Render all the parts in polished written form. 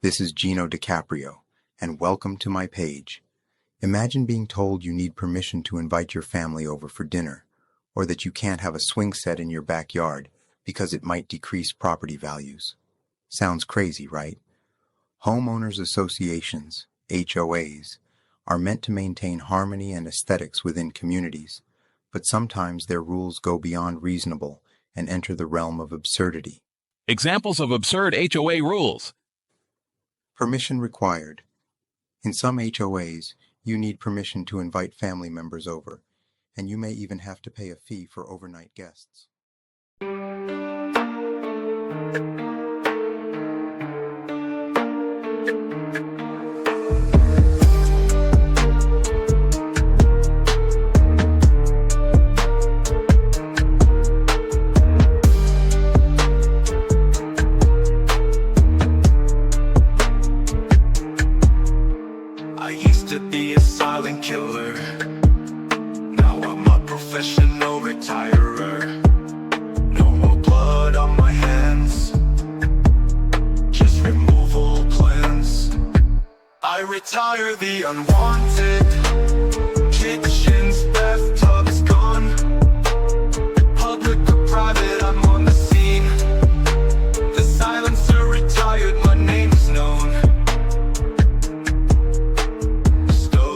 This is Gino DiCaprio, and welcome to my page. Imagine being told you need permission to invite your family over for dinner, or that you can't have a swing set in your backyard because it might decrease property values. Sounds crazy, right? Homeowners associations, HOAs, are meant to maintain harmony and aesthetics within communities, but sometimes their rules go beyond reasonable and enter the realm of absurdity. Examples of absurd HOA rules. Permission required. In some HOAs, you need permission to invite family members over, and you may even have to pay a fee for overnight guests. I used to be a silent killer. Now I'm a professional retirer. No more blood on my hands, just removal plans. I retire the unwanted. Kitchens, bathtubs gone. Public or private, I'm on the scene. The silencer retired, my name's known.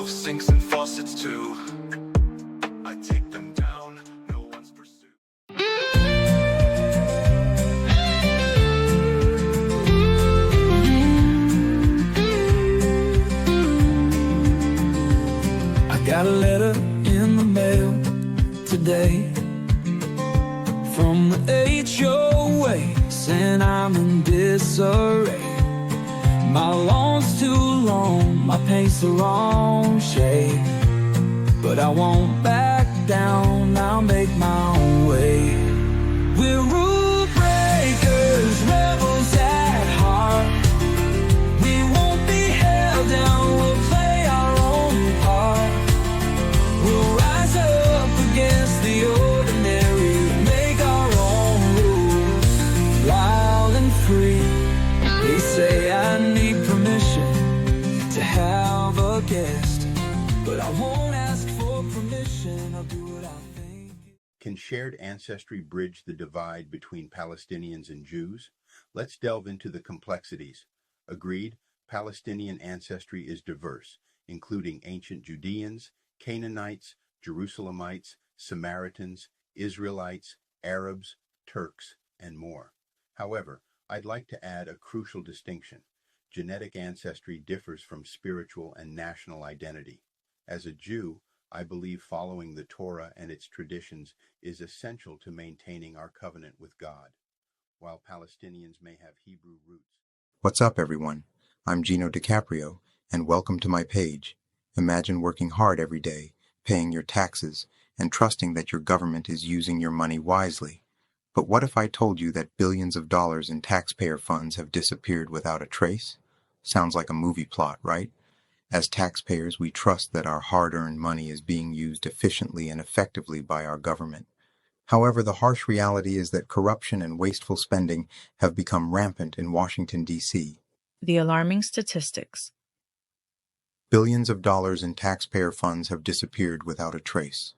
Sinks and faucets too. I take them down, no one's pursued. I got a letter in the mail today from the HOA saying I'm in disarray. My lawn's too long, my paint's the wrong shade, but I won't back down, I'll make my own way. We're rule breakers, rebels at heart. We won't be held down, we'll play our own part. We'll rise up against the ordinary, make our own rules, wild and free. They say I need permission to have a guest, but I won't ask for permission, I'll do what I think. Can shared ancestry bridge the divide between Palestinians and Jews? Let's delve into the complexities. Agreed, Palestinian ancestry is diverse, including ancient Judeans, Canaanites, Jerusalemites, Samaritans, Israelites, Arabs, Turks, and more. However, I'd like to add a crucial distinction. Genetic ancestry differs from spiritual and national identity. As a Jew, I believe following the Torah and its traditions is essential to maintaining our covenant with God, while Palestinians may have Hebrew roots. What's up, everyone? I'm Gino DiCaprio, and welcome to my page. Imagine working hard every day, paying your taxes, and trusting that your government is using your money wisely. But what if I told you that billions of dollars in taxpayer funds have disappeared without a trace? Sounds like a movie plot, right? As taxpayers, we trust that our hard-earned money is being used efficiently and effectively by our government. However, the harsh reality is that corruption and wasteful spending have become rampant in Washington, D.C. The alarming statistics. Billions of dollars in taxpayer funds have disappeared without a trace.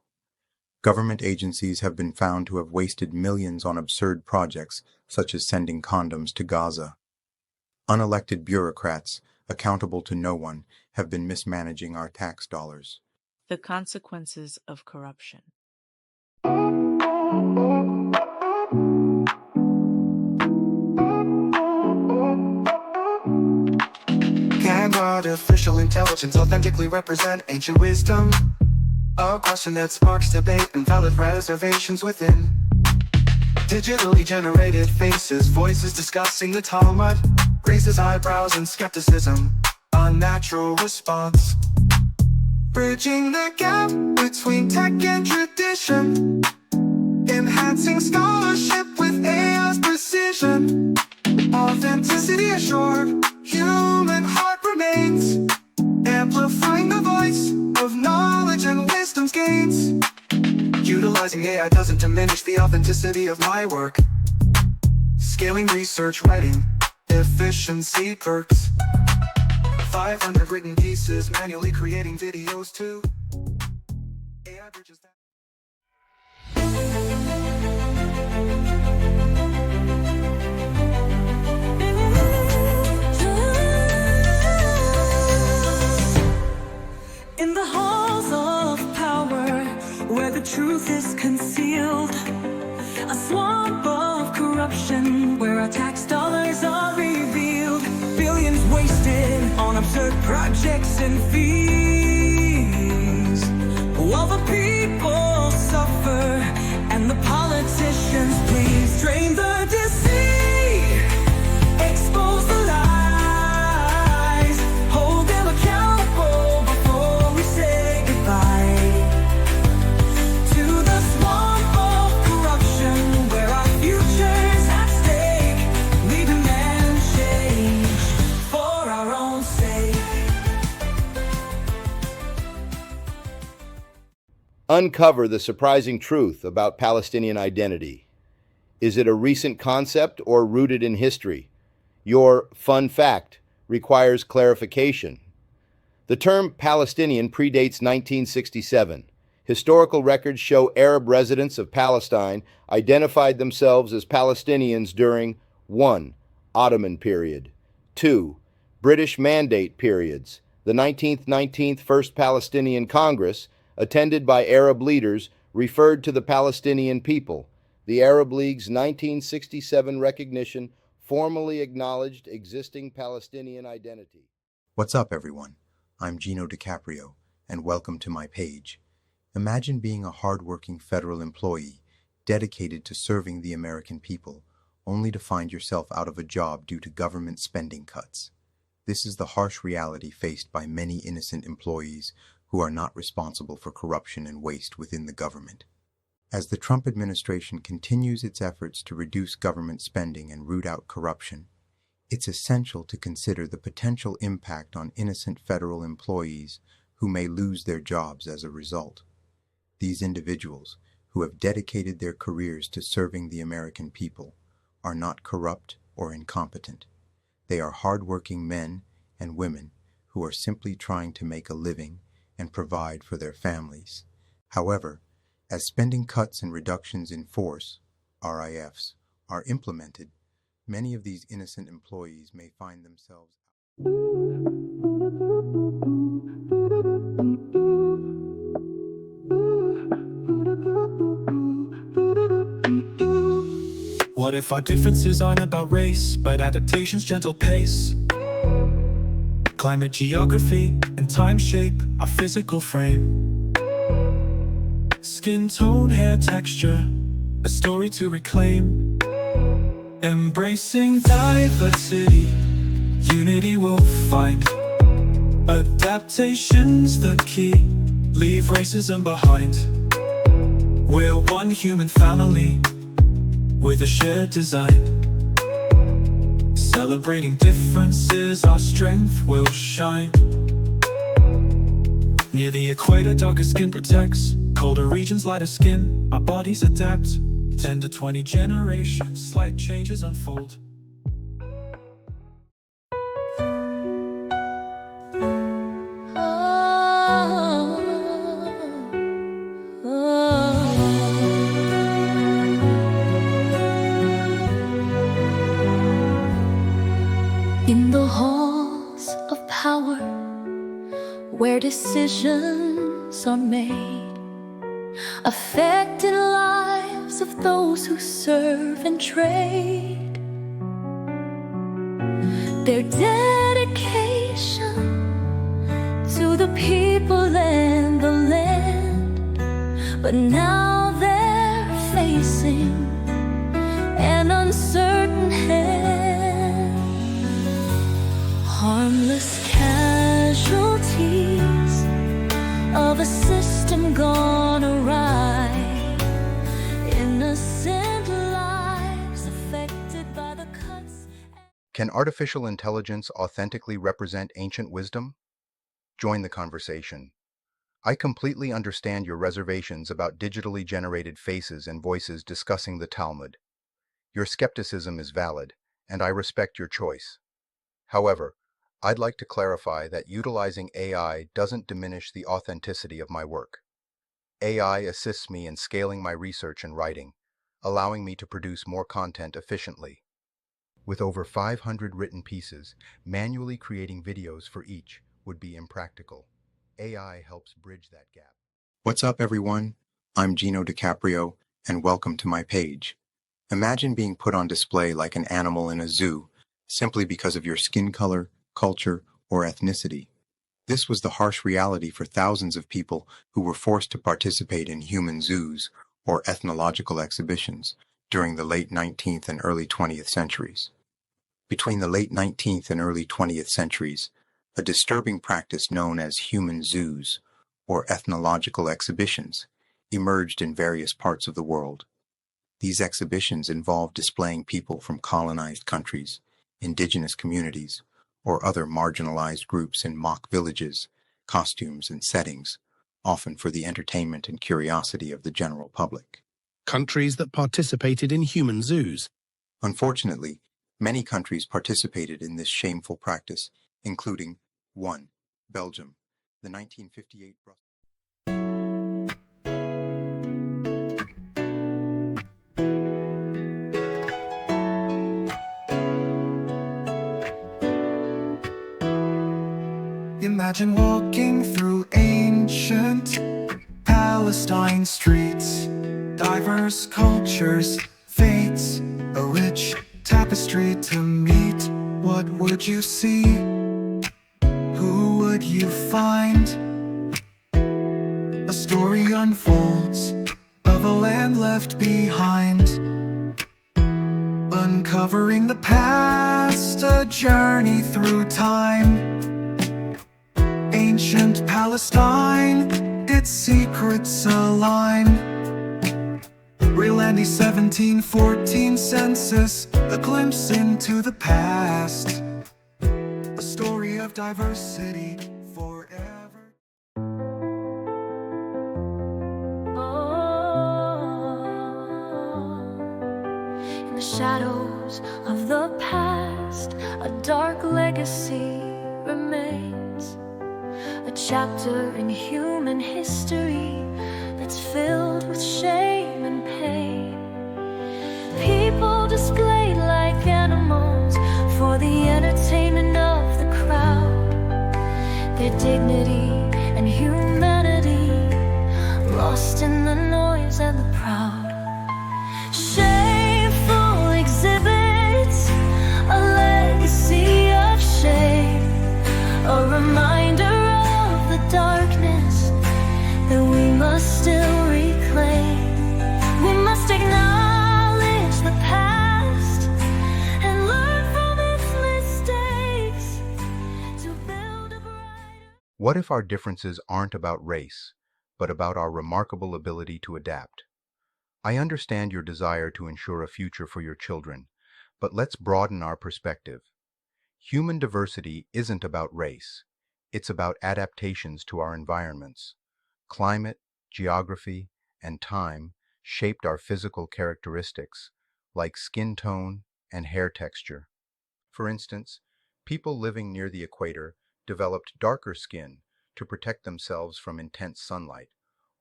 Government agencies have been found to have wasted millions on absurd projects, such as sending condoms to Gaza. Unelected bureaucrats, accountable to no one, have been mismanaging our tax dollars. The consequences of corruption. Can artificial intelligence authentically represent ancient wisdom? A question that sparks debate and valid reservations within. Digitally generated faces, voices discussing the Talmud, raises eyebrows and skepticism, a natural response. Bridging the gap between tech and tradition, enhancing scholarship with AI's precision. Authenticity assured, human heart remains, amplifying the voice of knowledge and wisdom's gains. Utilizing AI doesn't diminish the authenticity of my work. Scaling research writing, efficiency perks. 500 written pieces, manually creating videos too. AI bridges that. In the halls of power, where the truth is concealed, a swamp of corruption, where our tax dollars are revealed. Billions wasted on absurd projects and fees, while the people suffer and the politicians please. Drain the deceit, expose the lies, hold them accountable before we say goodbye to the swamp of corruption, where our future's at stake. We demand change for our own sake. Uncover the surprising truth about Palestinian identity. Is it a recent concept or rooted in history? Your fun fact requires clarification. The term Palestinian predates 1967. Historical records show Arab residents of Palestine identified themselves as Palestinians during 1. Ottoman period, 2. British Mandate periods, the 19th First Palestinian Congress, attended by Arab leaders, referred to the Palestinian people. The Arab League's 1967 recognition formally acknowledged existing Palestinian identity. What's up, everyone? I'm Gino DiCaprio, and welcome to my page. Imagine being a hardworking federal employee dedicated to serving the American people, only to find yourself out of a job due to government spending cuts. This is the harsh reality faced by many innocent employees who are not responsible for corruption and waste within the government. As the Trump administration continues its efforts to reduce government spending and root out corruption, it's essential to consider the potential impact on innocent federal employees who may lose their jobs as a result. These individuals, who have dedicated their careers to serving the American people, are not corrupt or incompetent. They are hardworking men and women who are simply trying to make a living and provide for their families. However, as spending cuts and reductions in force, RIFs, are implemented, many of these innocent employees may find themselves. What if our differences aren't about race, but adaptation's gentle pace? Climate, geography, and time shape our physical frame. Skin tone, hair texture, a story to reclaim. Embracing diversity, unity we'll find. Adaptation's the key, leave racism behind. We're one human family with a shared design. Celebrating differences, our strength will shine. Near the equator, darker skin protects. Colder regions, lighter skin, our bodies adapt. 10 to 20 generations, slight changes unfold. In the halls of power, where decisions are made, affecting lives of those who serve and trade. Their dedication to the people and the land, but now they're facing an uncertain hand. Harmless casualties of a system gone awry. Innocent lives affected by the cuts. Can artificial intelligence authentically represent ancient wisdom? Join the conversation. I completely understand your reservations about digitally generated faces and voices discussing the Talmud. Your skepticism is valid, and I respect your choice. However, I'd like to clarify that utilizing AI doesn't diminish the authenticity of my work. AI assists me in scaling my research and writing, allowing me to produce more content efficiently. With over 500 written pieces, manually creating videos for each would be impractical. AI helps bridge that gap. What's up, everyone? I'm Gino 𝗏𝗏𝗏𝗏, and welcome to my page. Imagine being put on display like an animal in a zoo, simply because of your skin color, culture, or ethnicity. This was the harsh reality for thousands of people who were forced to participate in human zoos or ethnological exhibitions during the late 19th and early 20th centuries. Between the late 19th and early 20th centuries, a disturbing practice known as human zoos, or ethnological exhibitions, emerged in various parts of the world. These exhibitions involved displaying people from colonized countries, indigenous communities, or other marginalized groups in mock villages, costumes, and settings, often for the entertainment and curiosity of the general public. Countries that participated in human zoos. Unfortunately, many countries participated in this shameful practice, including 1. Belgium, the 1958 Imagine walking through ancient Palestine streets, diverse cultures, faiths, a rich tapestry to meet. What would you see? Who would you find? A story unfolds of a land left behind, uncovering the past, a journey through time. Ancient Palestine, its secrets align. Real 1714 census, a glimpse into the past. A story of diversity forever. In the shadows of the past, a dark legacy remains. A chapter in human history that's filled with shame and pain. People displayed like animals for the entertainment of the crowd. Their dignity and humanity lost in the noise and the proud. Shameful exhibits, a legacy of shame, a reminder of the darkness that we must still reclaim. We must acknowledge the past and learn from its mistakes to build a brighter. What if our differences aren't about race, but about our remarkable ability to adapt? I understand your desire to ensure a future for your children, but let's broaden our perspective. Human diversity isn't about race. It's about adaptations to our environments. Climate, geography, and time shaped our physical characteristics, like skin tone and hair texture. For instance, people living near the equator developed darker skin to protect themselves from intense sunlight,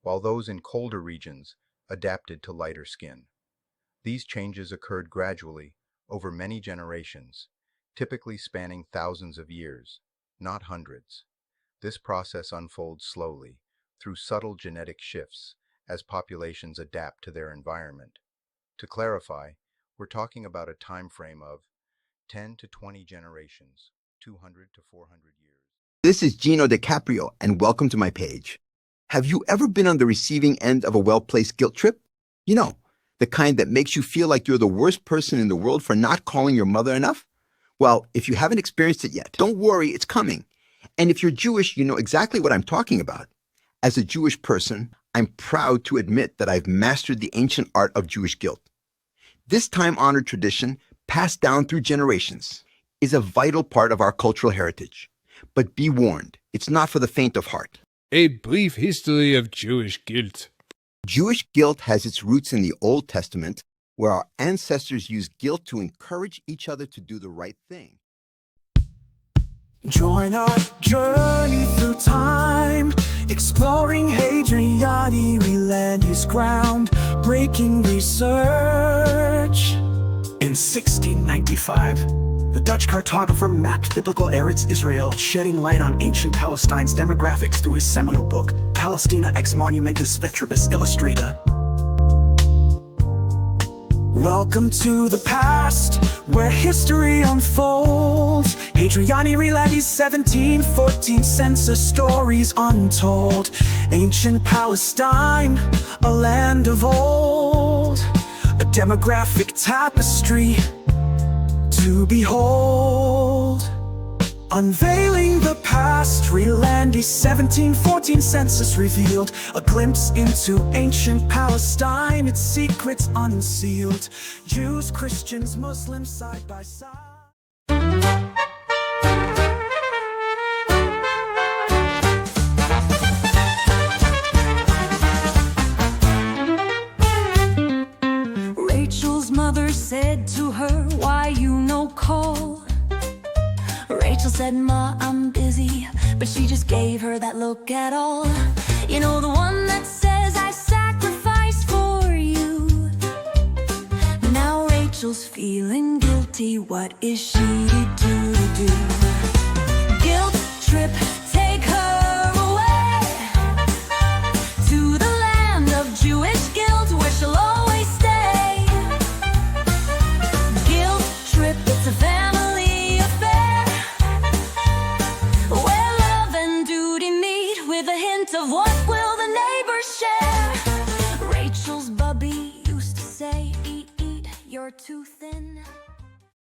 while those in colder regions adapted to lighter skin. These changes occurred gradually over many generations, typically spanning thousands of years, not hundreds. This process unfolds slowly, through subtle genetic shifts, as populations adapt to their environment. To clarify, we're talking about a time frame of 10 to 20 generations, 200 to 400 years. This is Gino 𝗏𝗏𝗏𝗏, and welcome to my page. Have you ever been on the receiving end of a well-placed guilt trip? You know, the kind that makes you feel like you're the worst person in the world for not calling your mother enough? Well, if you haven't experienced it yet, don't worry, it's coming. And if you're Jewish, you know exactly what I'm talking about. As a Jewish person, I'm proud to admit that I've mastered the ancient art of Jewish guilt. This time-honored tradition, passed down through generations, is a vital part of our cultural heritage. But be warned, it's not for the faint of heart. A brief history of Jewish guilt. Jewish guilt has its roots in the Old Testament where our ancestors used guilt to encourage each other to do the right thing. Join our journey through time, exploring 𝗵𝗫𝗍𝙠 ground-breaking research. In 1695, the Dutch cartographer mapped biblical Eretz Israel, shedding light on ancient Palestine's demographics through his seminal book, 𝗨𝗪 𝗾𝑚𝑜NUMENTUS 𝗏𝑇𝑟𝑖𝑏𝑢𝑠 𝐿𝑢STRATA. Welcome to the past, where history unfolds. 𝗵𝗫𝗍𝙠𝙗 1714 census stories untold. Ancient Palestine, a land of old, a demographic tapestry to behold. Unveiling the past, 𝗵𝗫𝗍𝙗 1714 census revealed a glimpse into ancient Palestine, its secrets unsealed. Jews, Christians, Muslims side by side. Rachel's mother said to her, "Why you no call?" Rachel said, "Ma, I'm busy," but she just gave her that look at all. You know, the one that says, "I sacrificed for you." Now Rachel's feeling guilty. What is she to do? Guilt trip, take her away to the land of Jewish guilt, where she'll always stay. Guilt trip, it's a family affair, where love and duty meet with a hint of what will the neighbors share. Rachel's bubby used to say, "Eat, eat, you're too thin."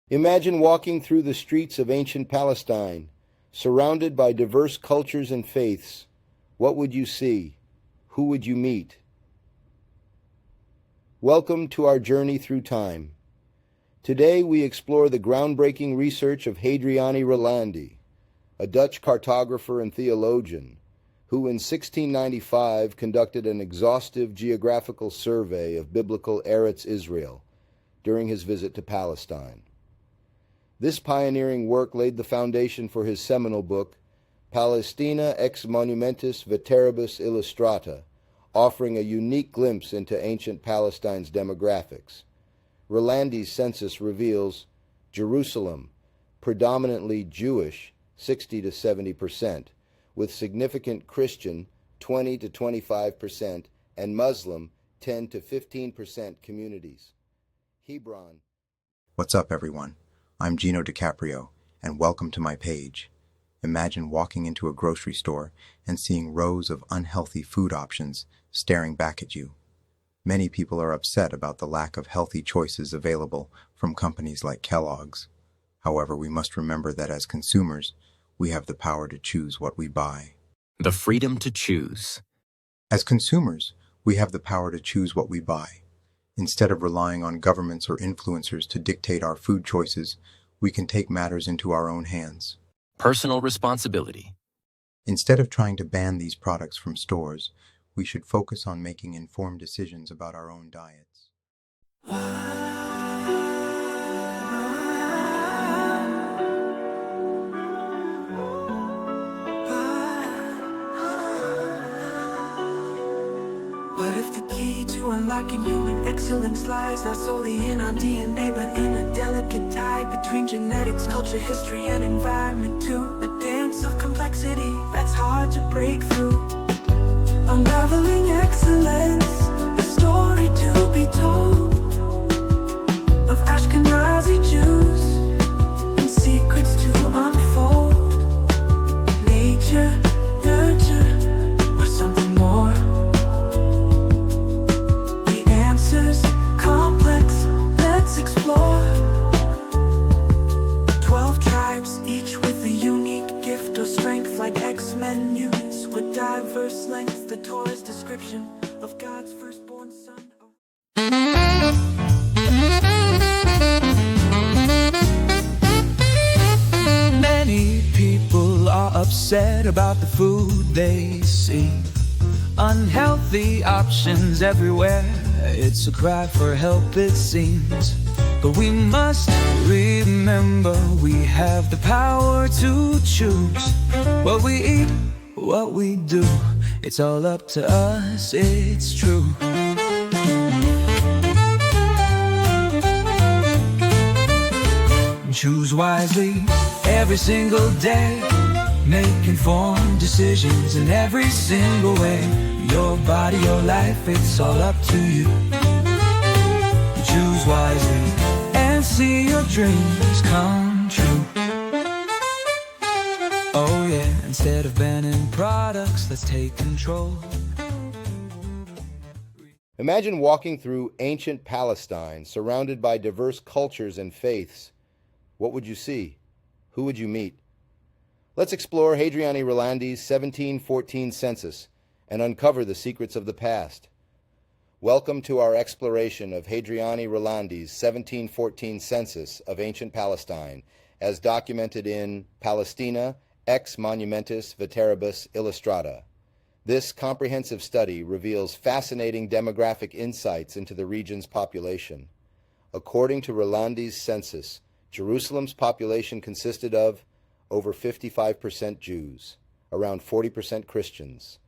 Imagine walking through the streets of ancient Palestine, surrounded by diverse cultures and faiths. What would you see? Who would you meet? Welcome to our journey through time. Today we explore the groundbreaking research of Hadriani Rolandi, a Dutch cartographer and theologian, who in 1695 conducted an exhaustive geographical survey of biblical Eretz Israel during his visit to Palestine. This pioneering work laid the foundation for his seminal book, 𝗨𝗪 𝗾𝑚ONUMENTUS 𝗏𝑇𝑟𝑖𝑏𝑢𝑠 offering a unique glimpse into ancient Palestine's demographics. Rolandi's census reveals Jerusalem, predominantly Jewish, 60 to 70%, with significant Christian, 20 to 25%, and Muslim, 10 to 15% communities. Hebron. What's up, everyone? I'm Gino DiCaprio, and welcome to my page. Imagine walking into a grocery store and seeing rows of unhealthy food options staring back at you. Many people are upset about the lack of healthy choices available from companies like Kellogg's. However, we must remember that as consumers, we have the power to choose what we buy. The freedom to choose. As consumers, we have the power to choose what we buy. Instead of relying on governments or influencers to dictate our food choices, we can take matters into our own hands. Personal responsibility. Instead of trying to ban these products from stores, we should focus on making informed decisions about our own diets. What if the key to unlocking human excellence lies not solely in our DNA, but in a delicate tie between genetics, culture, history, and environment too? A dance of complexity that's hard to break through. Unraveling excellence, the story to be told of Ashkenazi Jews and secrets to unfold. Nature, nurture, or something more. The answer's complex, let's explore. 12 tribes, each with a unique gift or strength, like X-Men mutants with diverse lengths. The Torah's description of God's firstborn son. Many people are upset about the food they see. Unhealthy options everywhere, It's a cry for help, it seems. But we must remember we have the power to choose what we eat, what we do. It's all up to us, it's true. Choose wisely every single day. Make informed decisions in every single way. Your body, your life, it's all up to you. Choose wisely and see your dreams come true. Oh yeah, instead of banning products, let's take control. Imagine walking through ancient Palestine, surrounded by diverse cultures and faiths. What would you see? Who would you meet? Let's explore 𝗵𝗺𝗎𝗍𝗍 1714 census and uncover the secrets of the past. Welcome to our exploration of 𝗵𝗺𝗎𝗍𝗍 1714 census of ancient Palestine, as documented in Palestina ex monumentis veteribus illustrata. This comprehensive study reveals fascinating demographic insights into the region's population. According to Rolandi's census, Jerusalem's population consisted of over 55% Jews, around 40% Christians,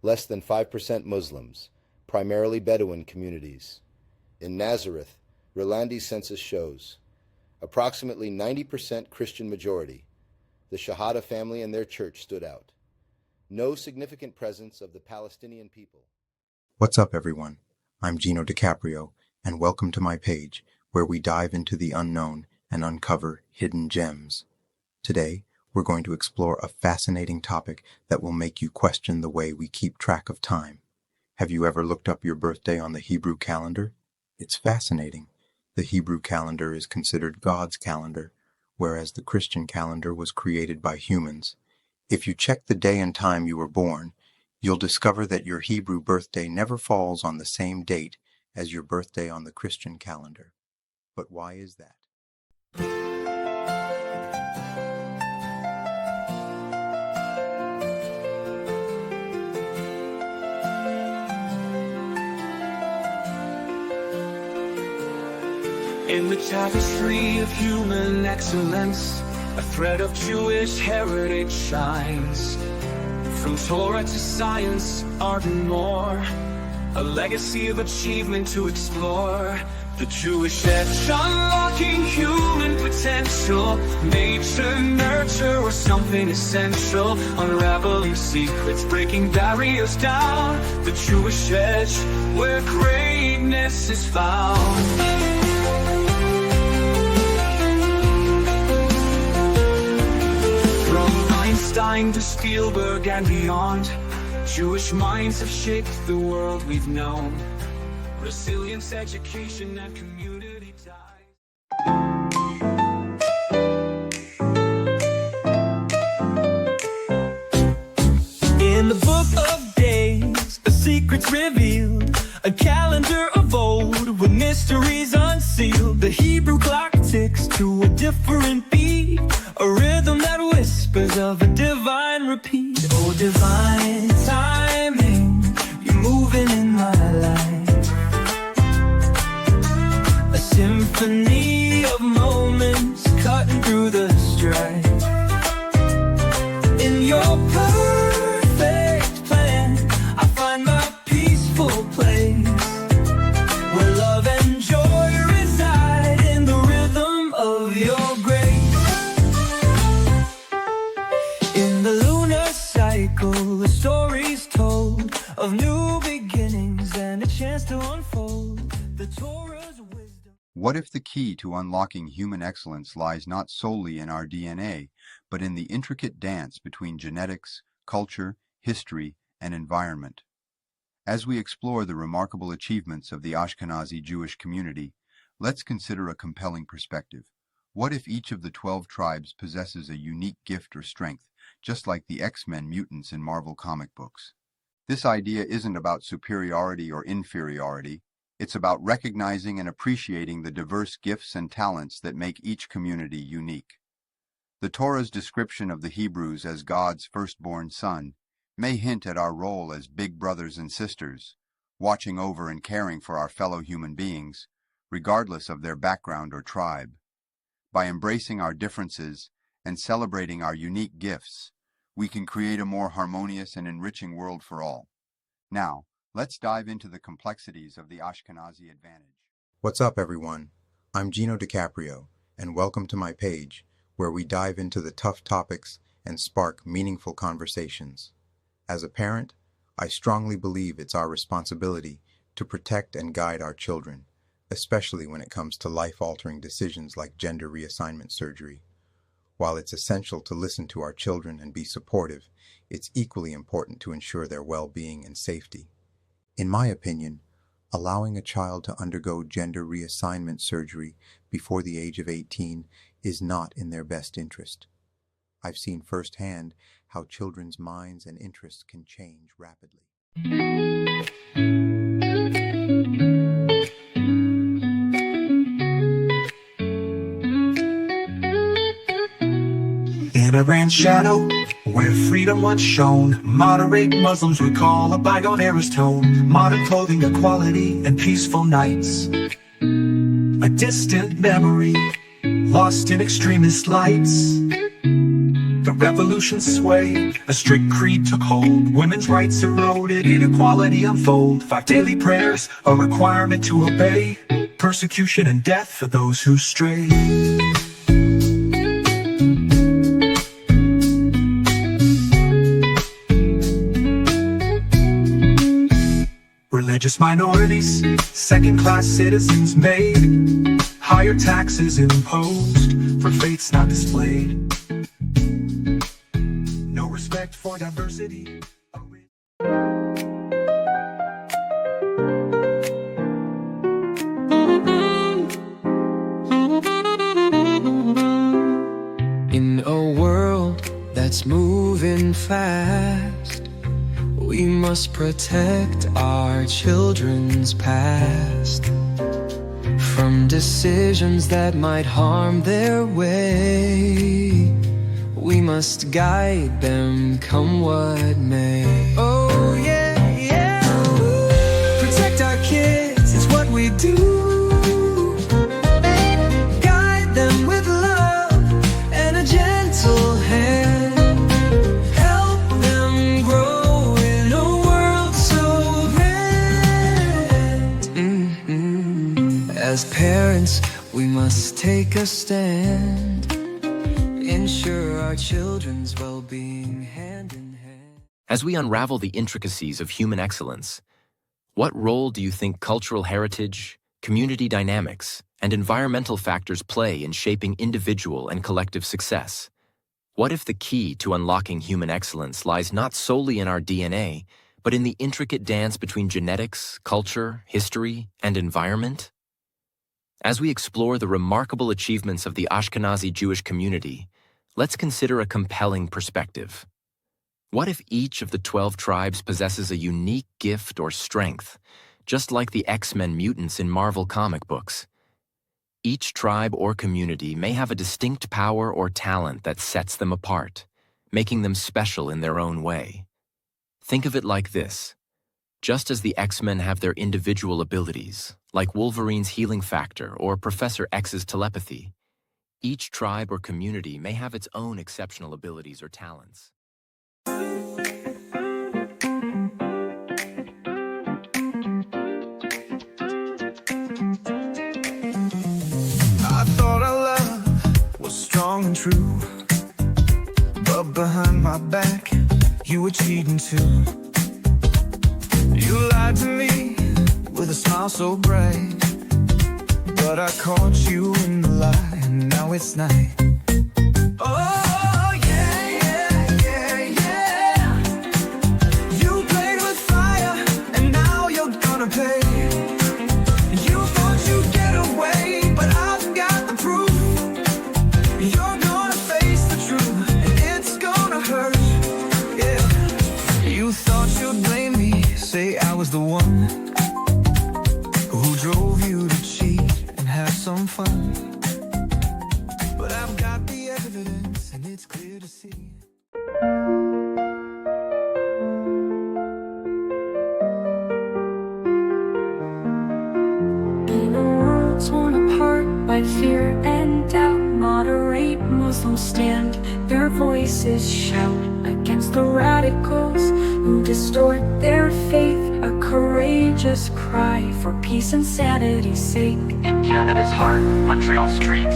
less than 5% Muslims, primarily Bedouin communities. In Nazareth, Rolandi's census shows approximately 90% Christian majority. The Shahada family and their church stood out. No significant presence of the Palestinian people. What's up, everyone? I'm Gino DiCaprio, and welcome to my page, where we dive into the unknown and uncover hidden gems. Today, we're going to explore a fascinating topic that will make you question the way we keep track of time. Have you ever looked up your birthday on the Hebrew calendar? It's fascinating. The Hebrew calendar is considered God's calendar, whereas the Christian calendar was created by humans. If you check the day and time you were born, you'll discover that your Hebrew birthday never falls on the same date as your birthday on the Christian calendar. But why is that? In the tapestry of human excellence, a thread of Jewish heritage shines. From Torah to science, art and more, a legacy of achievement to explore. The Jewish edge, unlocking human potential. Nature, nurture, or something essential. Unraveling secrets, breaking barriers down. The Jewish edge, where greatness is found. Einstein to Spielberg and beyond, Jewish minds have shaped the world we've known. Resilience, education, and community ties. In the book of days, a secret's revealed, a calendar of old with mysteries unsealed. The Hebrew clock ticks to a different beat, a rhythm that whispers of a divine repeat. Oh, divine timing, you're moving in my life. A symphony of moments cutting through the strife. In your perfect plan, I find my peaceful place, where love and joy reside in the rhythm of your grace. In the lunar cycle, the story's told of new beginnings and a chance to unfold the Torah's wisdom. What if the key to unlocking human excellence lies not solely in our DNA, but in the intricate dance between genetics, culture, history, and environment? As we explore the remarkable achievements of the Ashkenazi Jewish community, let's consider a compelling perspective. What if each of the 12 tribes possesses a unique gift or strength, just like the X-Men mutants in Marvel comic books? This idea isn't about superiority or inferiority. It's about recognizing and appreciating the diverse gifts and talents that make each community unique. The Torah's description of the Hebrews as God's firstborn son may hint at our role as big brothers and sisters, watching over and caring for our fellow human beings, regardless of their background or tribe. By embracing our differences and celebrating our unique gifts, we can create a more harmonious and enriching world for all. Now, let's dive into the complexities of the Ashkenazi advantage. What's up, everyone? I'm Gino 𝗏𝗏𝗏, and welcome to my page, where we dive into the tough topics and spark meaningful conversations. As a parent, I strongly believe it's our responsibility to protect and guide our children, especially when it comes to life-altering decisions like gender reassignment surgery. While it's essential to listen to our children and be supportive, it's equally important to ensure their well-being and safety. In my opinion, allowing a child to undergo gender reassignment surgery before the age of 18 is not in their best interest. I've seen firsthand how children's minds and interests can change rapidly. In Iran's shadow, where freedom once shone, moderate Muslims recall a bygone era's tone. Modern clothing, equality, and peaceful nights, a distant memory, lost in extremist lights. The revolution swayed, a strict creed took hold. Women's rights eroded, inequality unfold. 5 daily prayers, a requirement to obey. Persecution and death for those who stray. Religious minorities, second-class citizens made. Higher taxes imposed for faiths not displayed. No respect for diversity. In a world that's moving fast, we must protect our children's past from decisions that might harm their way. We must guide them come what may. Oh yeah, yeah. Protect our kids, it's what we do. Guide them with love and a gentle hand. As parents, we must take a stand, ensure our children's well-being hand in hand. As we unravel the intricacies of human excellence, what role do you think cultural heritage, community dynamics, and environmental factors play in shaping individual and collective success? What if the key to unlocking human excellence lies not solely in our DNA, but in the intricate dance between genetics, culture, history, and environment? As we explore the remarkable achievements of the Ashkenazi Jewish community, let's consider a compelling perspective. What if each of the 12 tribes possesses a unique gift or strength, just like the X-Men mutants in Marvel comic books? Each tribe or community may have a distinct power or talent that sets them apart, making them special in their own way. Think of it like this. Just as the X-Men have their individual abilities, like Wolverine's healing factor or Professor X's telepathy, each tribe or community may have its own exceptional abilities or talents. I thought our love was strong and true, but behind my back, you were cheating too. You lied to me with a smile so bright, but I caught you in the lie, and now it's night. Oh yeah, yeah, yeah, yeah. You played with fire, and now you're gonna pay. You thought you'd get away, but I've got the proof. You're gonna face the truth, and it's gonna hurt. Yeah. You thought you'd blame me, say I was the one who drove you to cheat and have some fun. But I've got the evidence, and it's clear to see. moderate Muslims stand, their voices shout against the radicals who distort their faith. A courageous cry for peace and sanity's sake. In Canada's heart, Montreal streets,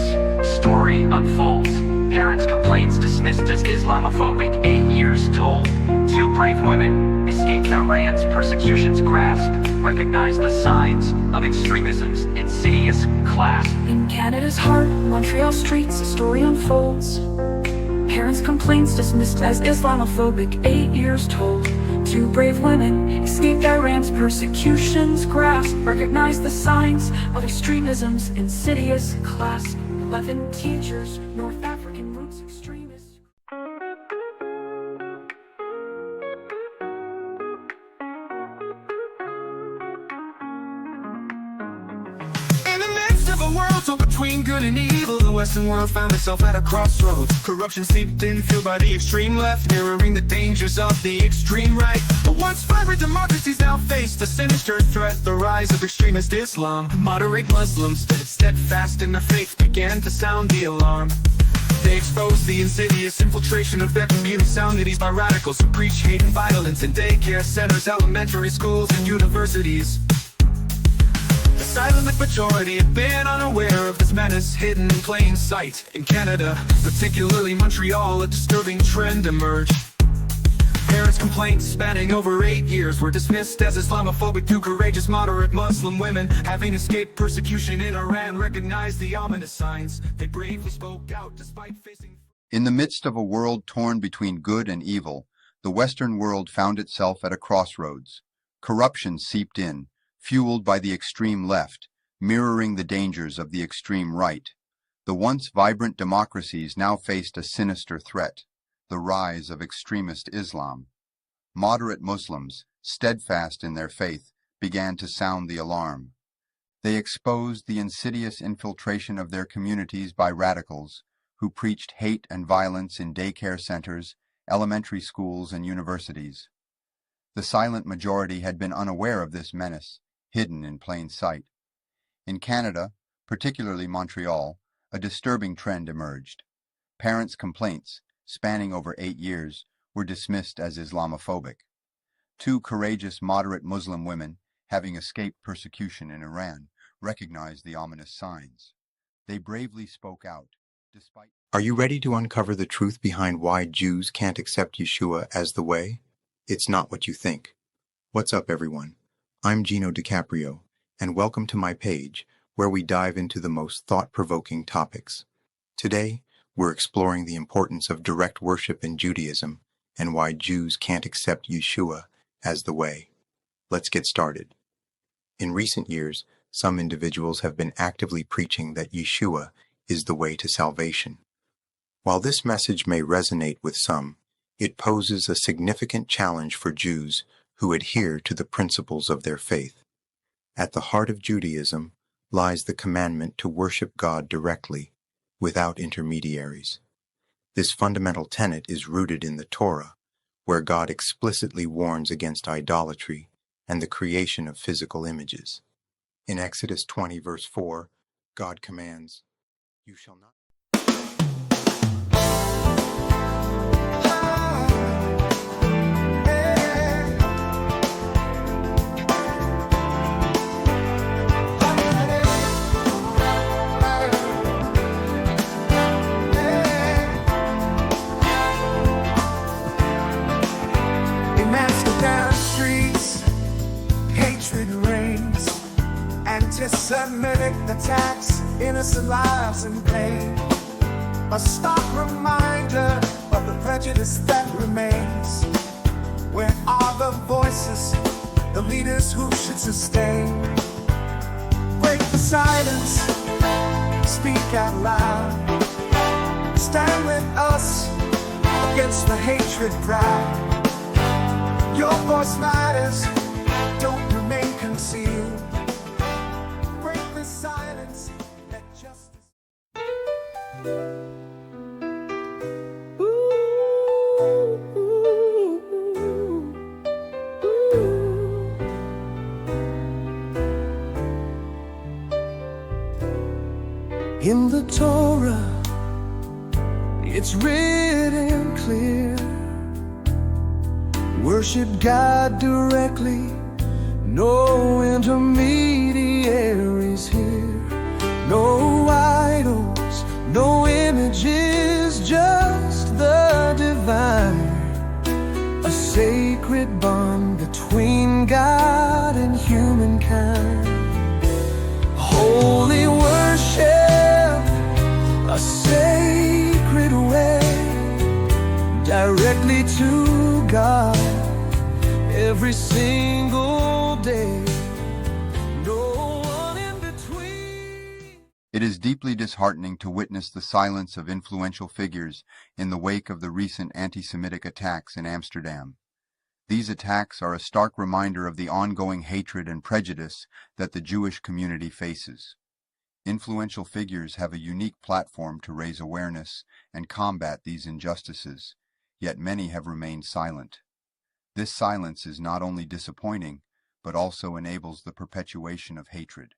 story unfolds. Parents' complaints dismissed as Islamophobic, 8 years told. 2 brave women escaped Iran's persecution's grasp, recognize the signs of extremism's insidious clasp. In Canada's heart, Montreal streets, a story unfolds. Parents' complaints dismissed as Islamophobic, 8 years told. 2 brave women escaped Iran's persecution's grasp, recognize the signs of extremism's insidious clasp. 11 teachers, North African roots extremists. In the midst of a world torn between good and evil, the Western world found itself at a crossroads. Corruption seeped in, fueled by the extreme left, mirroring the dangers of the extreme right. But once vibrant democracies now face the sinister threat, the rise of extremist Islam. Moderate Muslims, steadfast in their faith, began to sound the alarm. They exposed the insidious infiltration of their communities by radicals who preach hate and violence in daycare centers, elementary schools, and universities. The silent majority had been unaware of this menace hidden in plain sight. In Canada, particularly Montreal, a disturbing trend emerged. Parents' complaints spanning over 8 years were dismissed as Islamophobic. 2 courageous moderate Muslim women, having escaped persecution in Iran, recognized the ominous signs. They bravely spoke out despite facing... In the midst of a world torn between good and evil, the Western world found itself at a crossroads. Corruption seeped in, fueled by the extreme left, mirroring the dangers of the extreme right. The once vibrant democracies now faced a sinister threat: the rise of extremist Islam. Moderate Muslims, steadfast in their faith, began to sound the alarm. They exposed the insidious infiltration of their communities by radicals who preached hate and violence in daycare centers, elementary schools, and universities. The silent majority had been unaware of this menace, hidden in plain sight. In Canada, particularly Montreal, a disturbing trend emerged. Parents' complaints, spanning over 8 years, were dismissed as Islamophobic. 2 courageous moderate Muslim women, having escaped persecution in Iran, recognized the ominous signs. They bravely spoke out, despite... Are you ready to uncover the truth behind why Jews can't accept Yeshua as the way? It's not what you think. What's up, everyone? I'm Gino DiCaprio, and welcome to my page, where we dive into the most thought-provoking topics. Today, we're exploring the importance of direct worship in Judaism and why Jews can't accept Yeshua as the way. Let's get started. In recent years, some individuals have been actively preaching that Yeshua is the way to salvation. While this message may resonate with some, it poses a significant challenge for Jews who adhere to the principles of their faith. At the heart of Judaism lies the commandment to worship God directly, without intermediaries. This fundamental tenet is rooted in the Torah, where God explicitly warns against idolatry and the creation of physical images. In Exodus 20, verse 4, God commands, "You shall not..." Anti-Semitic attacks, innocent lives in pain. A stark reminder of the prejudice that remains. Where are the voices, the leaders who should sustain? Break the silence, speak out loud. Stand with us against the hatred proud. Your voice matters, don't remain concealed. In the Torah, It's written clear. Worship God directly, no intermediaries here. No idols, no images, just the divine. A sacred bond between God and humankind. Holy worship, a sacred way, directly to God, every single day. No one in between. It is deeply disheartening to witness the silence of influential figures in the wake of the recent anti-Semitic attacks in Amsterdam. These attacks are a stark reminder of the ongoing hatred and prejudice that the Jewish community faces. Influential figures have a unique platform to raise awareness and combat these injustices, yet many have remained silent. This silence is not only disappointing, but also enables the perpetuation of hatred.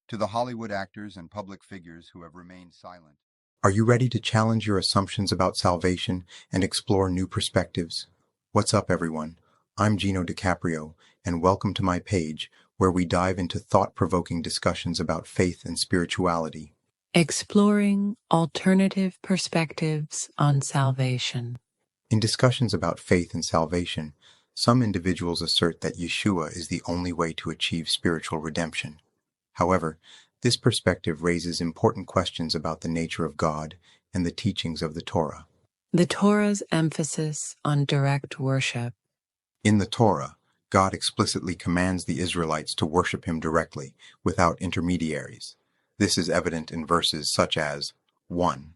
To the Hollywood actors and public figures who have remained silent, are you ready to challenge your assumptions about salvation and explore new perspectives? What's up, everyone? I'm Gino 𝗏𝗏, and welcome to my page, where we dive into thought-provoking discussions about faith and spirituality. Exploring alternative perspectives on salvation. In discussions about faith and salvation, some individuals assert that Yeshua is the only way to achieve spiritual redemption. However, this perspective raises important questions about the nature of God and the teachings of the Torah. The Torah's emphasis on direct worship. In the Torah, God explicitly commands the Israelites to worship Him directly, without intermediaries. This is evident in verses such as 1.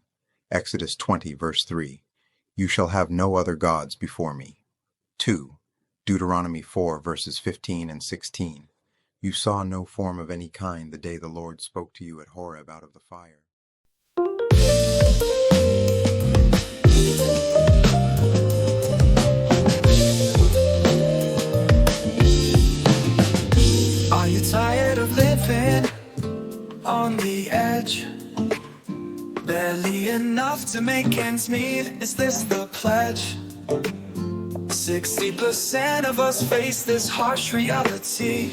Exodus 20, verse 3. You shall have no other gods before me. 2. Deuteronomy 4, verses 15 and 16. You saw no form of any kind the day the Lord spoke to you at Horeb out of the fire. Are you tired of living on the edge? Barely enough to make ends meet, is this the pledge? 60% of us face this harsh reality,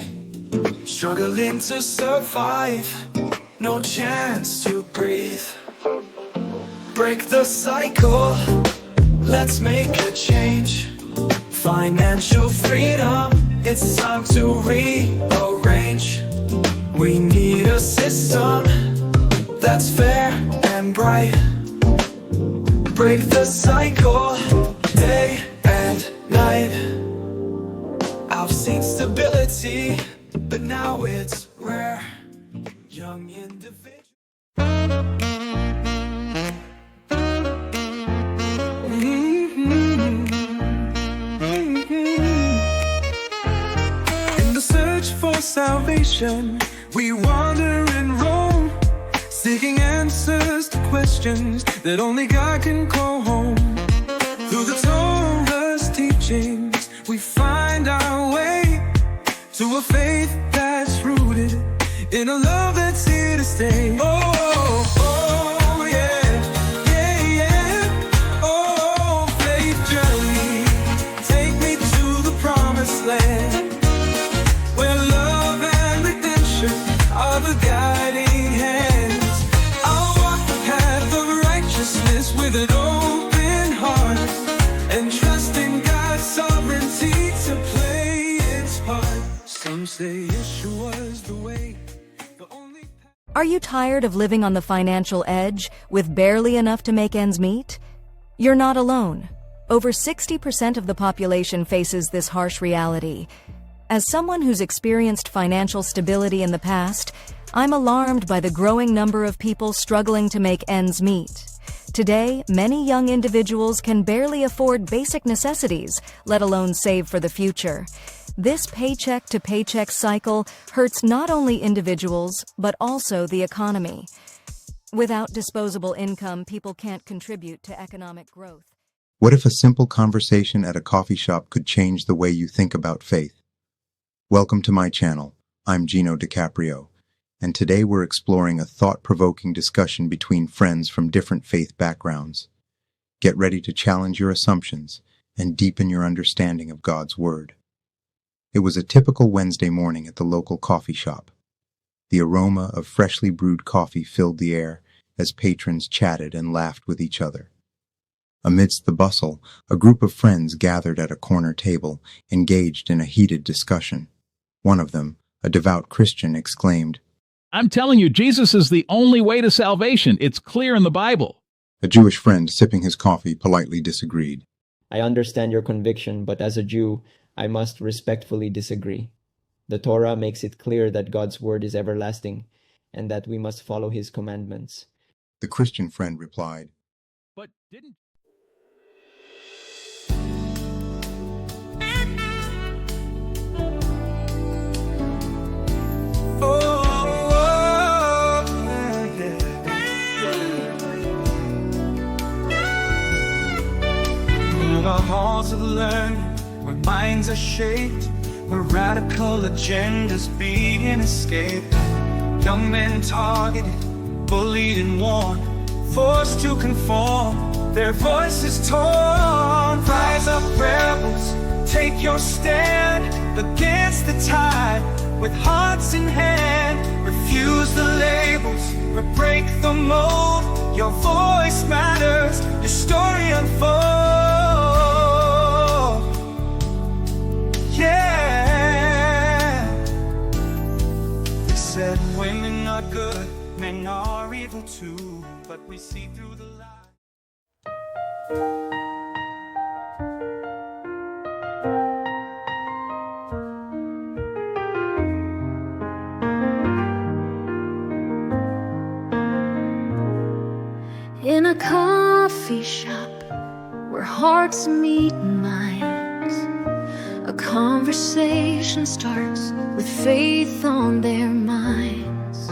struggling to survive, no chance to breathe. Break the cycle, let's make a change. Financial freedom, it's time to rearrange. We need a system that's fair and bright. Break the cycle, day and night. I've seen stability, but now it's rare. Young individuals. In the search for salvation, we wander and roam, seeking answers to questions that only God can call home. Through the Torah's teachings, we find our way to a faith that's rooted in a love that's here to stay. Oh, oh, yeah, yeah, yeah. Oh, faith journey, take me to the promised land, where love and redemption are the guiding hands. I'll walk the path of righteousness with an open heart, and trust in God's sovereignty to play its part. Some say Yeshua's the way, the only. Are you tired of living on the financial edge with barely enough to make ends meet? You're not alone. Over 60% of the population faces this harsh reality. As someone who's experienced financial stability in the past, I'm alarmed by the growing number of people struggling to make ends meet. Today, many young individuals can barely afford basic necessities, let alone save for the future. This paycheck-to-paycheck cycle hurts not only individuals, but also the economy. Without disposable income, people can't contribute to economic growth. What if a simple conversation at a coffee shop could change the way you think about faith? Welcome to my channel. I'm Gino 𝗏𝗏, and today we're exploring a thought-provoking discussion between friends from different faith backgrounds. Get ready to challenge your assumptions and deepen your understanding of God's Word. It was a typical Wednesday morning at the local coffee shop. The aroma of freshly brewed coffee filled the air as patrons chatted and laughed with each other. Amidst the bustle, a group of friends gathered at a corner table, engaged in a heated discussion. One of them, a devout Christian, exclaimed, "I'm telling you, Jesus is the only way to salvation. It's clear in the Bible." A Jewish friend, sipping his coffee, politely disagreed. "I understand your conviction, but as a Jew, I must respectfully disagree. The Torah makes it clear that God's word is everlasting and that we must follow his commandments." The Christian friend replied, "But didn't..." In the halls of learning, where minds are shaped, where radical agendas being escaped, young men targeted, bullied and warned, forced to conform, their voices torn. Rise up, rebels, take your stand against the tide, with hearts in hand. Refuse the labels, break the mold. Your voice matters, your story unfolds. Yeah. They said women are good, men are evil too, but we see through the lie. In a coffee shop where hearts meet minds, a conversation starts with faith on their minds.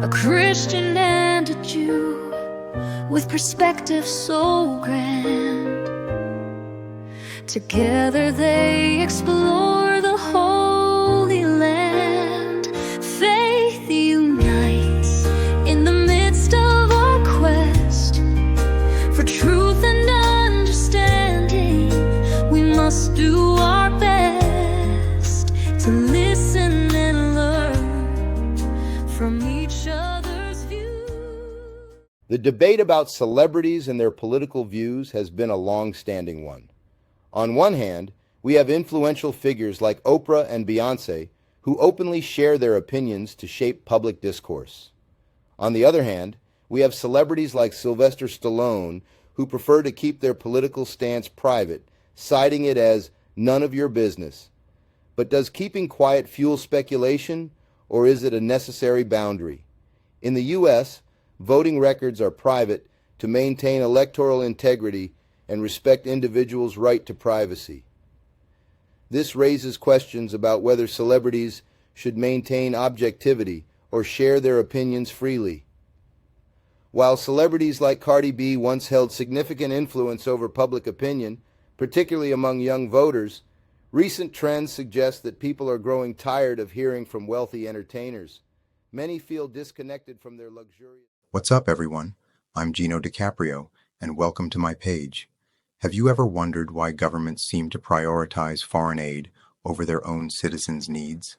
A Christian and a Jew with perspective so grand, together they explore the Holy Land. Faith unites in the midst of our quest for truth and understanding. We must do our best to listen and learn from each other's views. The debate about celebrities and their political views has been a long-standing one. On one hand, we have influential figures like Oprah and Beyoncé who openly share their opinions to shape public discourse. On the other hand, we have celebrities like Sylvester Stallone who prefer to keep their political stance private, citing it as none of your business. But does keeping quiet fuel speculation, or is it a necessary boundary? In the U.S., voting records are private to maintain electoral integrity and respect individuals' right to privacy. This raises questions about whether celebrities should maintain objectivity or share their opinions freely. While celebrities like Cardi B once held significant influence over public opinion, particularly among young voters, recent trends suggest that people are growing tired of hearing from wealthy entertainers. Many feel disconnected from their luxurious... What's up, everyone? I'm Gino DiCaprio, and welcome to my page. Have you ever wondered why governments seem to prioritize foreign aid over their own citizens' needs?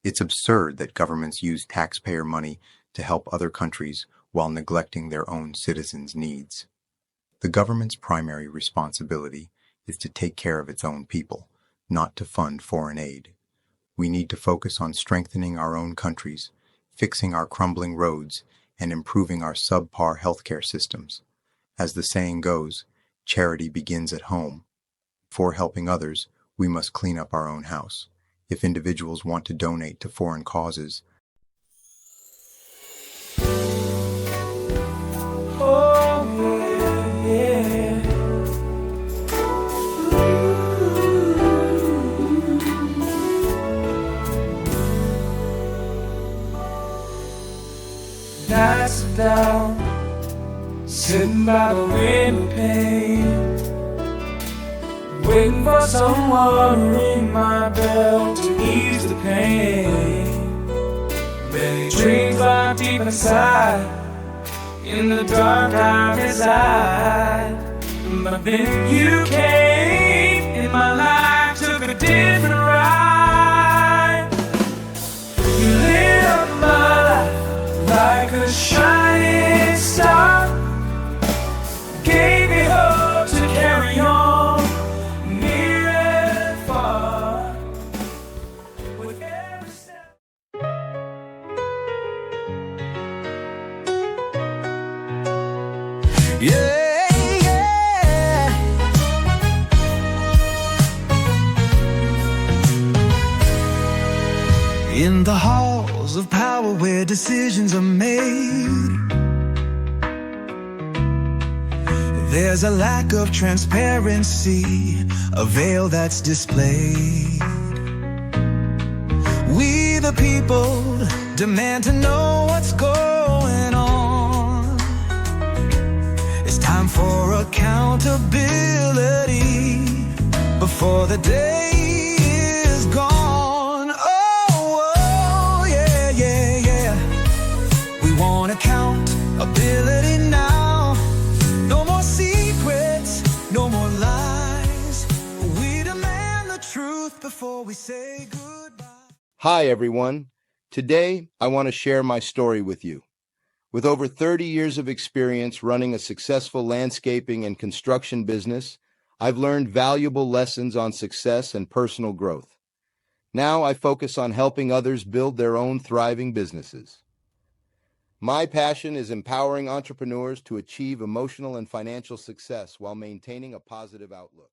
It's absurd that governments use taxpayer money to help other countries while neglecting their own citizens' needs. The government's primary responsibility is to take care of its own people, not to fund foreign aid. We need to focus on strengthening our own countries, fixing our crumbling roads, and improving our subpar healthcare systems. As the saying goes, charity begins at home. Before helping others, we must clean up our own house. If individuals want to donate to foreign causes, Nights down, sitting by the window pane, waiting for someone to ring my bell to ease the pain. Many dreams lie deep inside, in the dark I reside. But then you came in my life, took a different ride. You lit up my life like a shining star, gave me hope to carry on, near and far. With every step. Yeah, yeah. In the halls of power where decisions are made, there's a lack of transparency, a veil that's displayed. We the people demand to know what's going on. It's time for accountability before the day is gone. Oh, yeah, yeah, yeah. We want accountability now. No more secrets, no more lies. We demand the truth before we say goodbye. Hi, everyone. Today, I want to share my story with you. With over 30 years of experience running a successful landscaping and construction business, I've learned valuable lessons on success and personal growth. Now I focus on helping others build their own thriving businesses. My passion is empowering entrepreneurs to achieve emotional and financial success while maintaining a positive outlook.